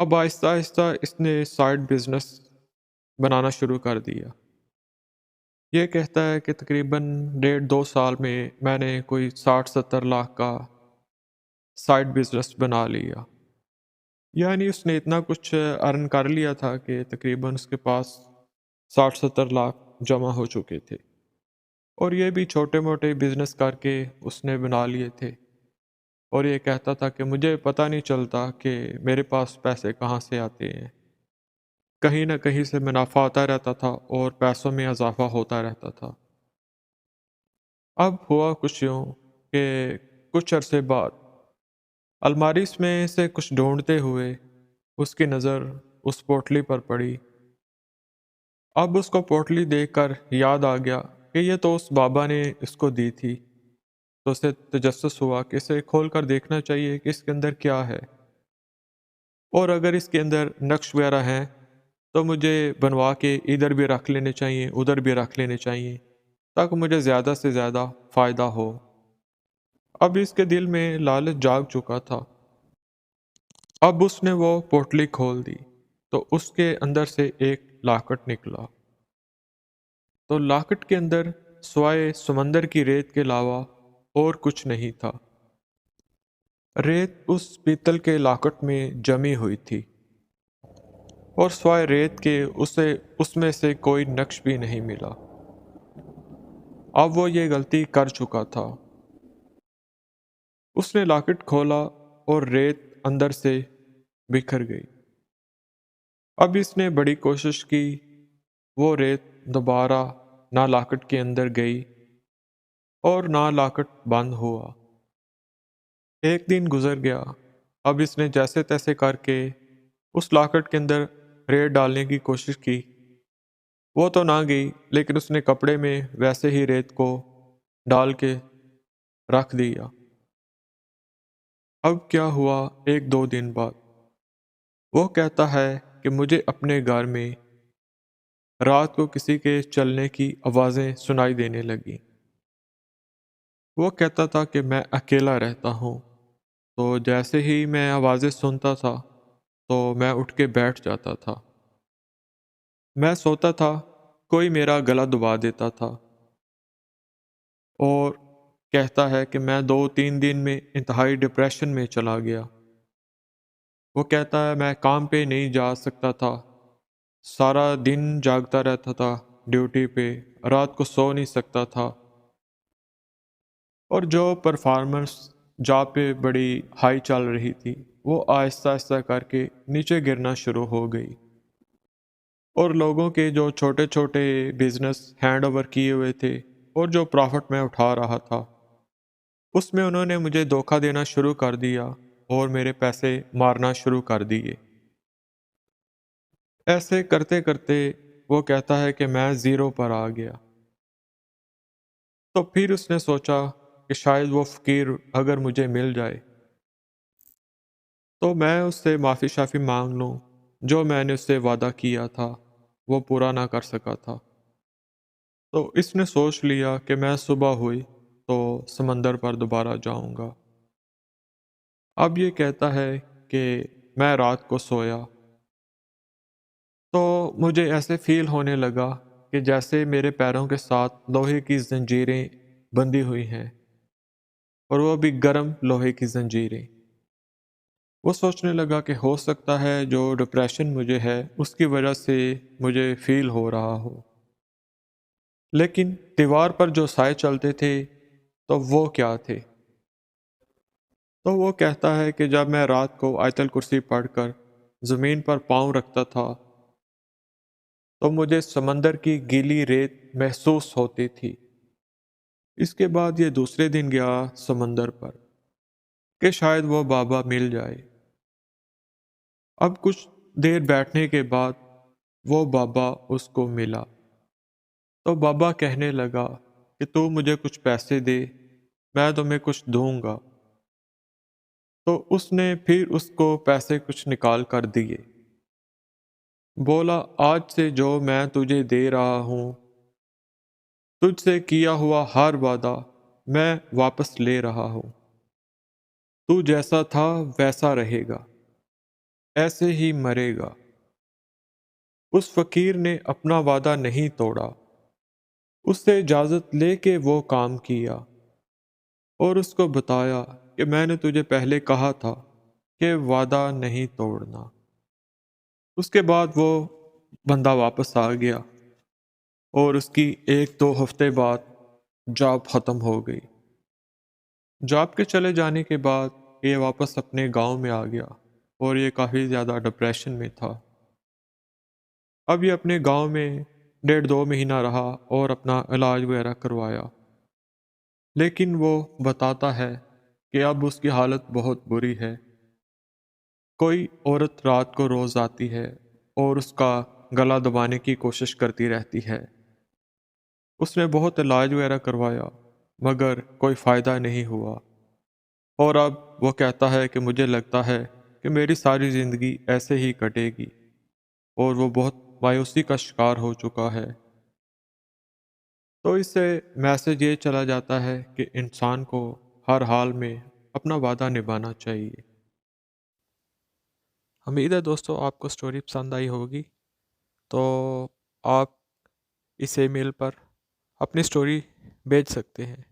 اب آہستہ آہستہ اس نے سائڈ بزنس بنانا شروع کر دیا۔ یہ کہتا ہے کہ تقریباً 1.5-2 سال میں میں نے کوئی 60-70 لاکھ کا سائڈ بزنس بنا لیا۔ یعنی اس نے اتنا کچھ ارن کر لیا تھا کہ تقریباً اس کے پاس 60-70 لاکھ جمع ہو چکے تھے، اور یہ بھی چھوٹے موٹے بزنس کر کے اس نے بنا لیے تھے۔ اور یہ کہتا تھا کہ مجھے پتہ نہیں چلتا کہ میرے پاس پیسے کہاں سے آتے ہیں، کہیں نہ کہیں سے منافع آتا رہتا تھا اور پیسوں میں اضافہ ہوتا رہتا تھا۔ اب ہوا کچھ یوں کہ کچھ عرصے بعد الماری میں سے کچھ ڈھونڈتے ہوئے اس کی نظر اس پوٹلی پر پڑی۔ اب اس کو پوٹلی دیکھ کر یاد آ گیا کہ یہ تو اس بابا نے اس کو دی تھی، تو اسے تجسس ہوا کہ اسے کھول کر دیکھنا چاہیے کہ اس کے اندر کیا ہے، اور اگر اس کے اندر نقش وغیرہ ہیں تو مجھے بنوا کے ادھر بھی رکھ لینے چاہیے، ادھر بھی رکھ لینے چاہیے، تاکہ مجھے زیادہ سے زیادہ فائدہ ہو۔ اب اس کے دل میں لالچ جاگ چکا تھا۔ اب اس نے وہ پوٹلی کھول دی تو اس کے اندر سے ایک لاکٹ نکلا۔ تو لاکٹ کے اندر سوائے سمندر کی ریت کے علاوہ اور کچھ نہیں تھا۔ ریت اس پیتل کے لاکٹ میں جمی ہوئی تھی، اور سوائے ریت کے اسے اس میں سے کوئی نقش بھی نہیں ملا۔ اب وہ یہ غلطی کر چکا تھا۔ اس نے لاکٹ کھولا اور ریت اندر سے بکھر گئی۔ اب اس نے بڑی کوشش کی، وہ ریت دوبارہ نہ لاکٹ کے اندر گئی اور نہ لاکٹ بند ہوا۔ ایک دن گزر گیا۔ اب اس نے جیسے تیسے کر کے اس لاکٹ کے اندر ریت ڈالنے کی کوشش کی، وہ تو نہ گئی، لیکن اس نے کپڑے میں ویسے ہی ریت کو ڈال کے رکھ دیا۔ اب کیا ہوا؟ 1-2 دن بعد وہ کہتا ہے کہ مجھے اپنے گھر میں رات کو کسی کے چلنے کی آوازیں سنائی دینے لگی۔ وہ کہتا تھا کہ میں اکیلا رہتا ہوں، تو جیسے ہی میں آوازیں سنتا تھا تو میں اٹھ کے بیٹھ جاتا تھا۔ میں سوتا تھا، کوئی میرا گلا دبا دیتا تھا، اور کہتا ہے کہ میں 2-3 دن میں انتہائی ڈپریشن میں چلا گیا۔ وہ کہتا ہے میں کام پہ نہیں جا سکتا تھا، سارا دن جاگتا رہتا تھا ڈیوٹی پہ، رات کو سو نہیں سکتا تھا، اور جو پرفارمنس جاب پہ بڑی ہائی چل رہی تھی وہ آہستہ آہستہ کر کے نیچے گرنا شروع ہو گئی، اور لوگوں کے جو چھوٹے چھوٹے بزنس ہینڈ اوور کیے ہوئے تھے اور جو پرافٹ میں اٹھا رہا تھا، اس میں انہوں نے مجھے دھوکہ دینا شروع کر دیا اور میرے پیسے مارنا شروع کر دیے۔ ایسے کرتے کرتے وہ کہتا ہے کہ میں زیرو پر آ گیا۔ تو پھر اس نے سوچا کہ شاید وہ فقیر اگر مجھے مل جائے تو میں اس سے معافی شافی مانگ لوں، جو میں نے اس سے وعدہ کیا تھا وہ پورا نہ کر سکا تھا۔ تو اس نے سوچ لیا کہ میں صبح ہوئی تو سمندر پر دوبارہ جاؤں گا۔ اب یہ کہتا ہے کہ میں رات کو سویا تو مجھے ایسے فیل ہونے لگا کہ جیسے میرے پیروں کے ساتھ لوہے کی زنجیریں بندھی ہوئی ہیں، اور وہ بھی گرم لوہے کی زنجیریں۔ وہ سوچنے لگا کہ ہو سکتا ہے جو ڈپریشن مجھے ہے اس کی وجہ سے مجھے فیل ہو رہا ہو، لیکن دیوار پر جو سائے چلتے تھے تو وہ کیا تھے؟ تو وہ کہتا ہے کہ جب میں رات کو آیت الکرسی پڑھ کر زمین پر پاؤں رکھتا تھا تو مجھے سمندر کی گیلی ریت محسوس ہوتی تھی۔ اس کے بعد یہ دوسرے دن گیا سمندر پر کہ شاید وہ بابا مل جائے۔ اب کچھ دیر بیٹھنے کے بعد وہ بابا اس کو ملا، تو بابا کہنے لگا کہ تو مجھے کچھ پیسے دے، میں تمہیں کچھ دوں گا۔ تو اس نے پھر اس کو پیسے کچھ نکال کر دیے۔ بولا آج سے جو میں تجھے دے رہا ہوں، تجھ سے کیا ہوا ہر وعدہ میں واپس لے رہا ہوں، تو جیسا تھا ویسا رہے گا۔ ایسے ہی مرے گا۔ اس فقیر نے اپنا وعدہ نہیں توڑا، اس سے اجازت لے کے وہ کام کیا اور اس کو بتایا کہ میں نے تجھے پہلے کہا تھا کہ وعدہ نہیں توڑنا۔ اس کے بعد وہ بندہ واپس آ گیا اور اس کی 1-2 ہفتے بعد جاب ختم ہو گئی۔ جاب کے چلے جانے کے بعد یہ واپس اپنے گاؤں میں آ گیا اور یہ کافی زیادہ ڈپریشن میں تھا۔ اب یہ اپنے گاؤں میں 1.5-2 مہینہ رہا اور اپنا علاج وغیرہ کروایا، لیکن وہ بتاتا ہے کہ اب اس کی حالت بہت بری ہے۔ کوئی عورت رات کو روز آتی ہے اور اس کا گلا دبانے کی کوشش کرتی رہتی ہے۔ اس نے بہت علاج وغیرہ کروایا مگر کوئی فائدہ نہیں ہوا، اور اب وہ کہتا ہے کہ مجھے لگتا ہے کہ میری ساری زندگی ایسے ہی کٹے گی، اور وہ بہت مایوسی کا شکار ہو چکا ہے۔ تو اس سے میسج یہ چلا جاتا ہے کہ انسان کو ہر حال میں اپنا وعدہ نبھانا چاہیے۔ امید ہے دوستو آپ کو سٹوری پسند آئی ہوگی، تو آپ اس ای میل پر اپنی سٹوری بھیج سکتے ہیں۔